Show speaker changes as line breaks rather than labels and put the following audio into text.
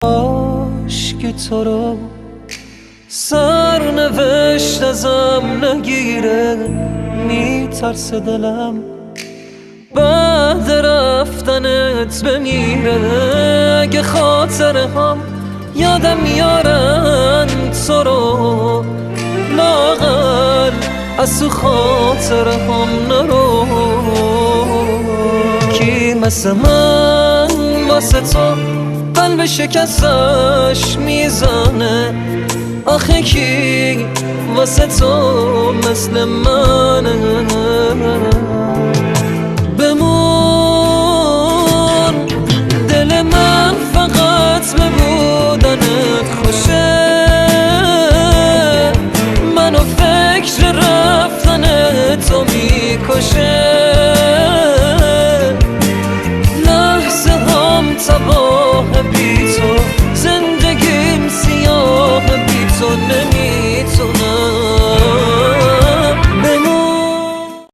عشق تو رو سرنوشت ازم نگیره، میترسه دلم بعد رفتنت بمیره. اگه خاطره هم یادم میارن تو رو، لااقل از تو خاطره هم نرو. کی مثل من واسه تو قلب شکستش میزنه؟ آخه کی واسه تو مثل منه؟ بمون دل من فقط به بودنت خوشه، منو فکر رفتن تو میکشه.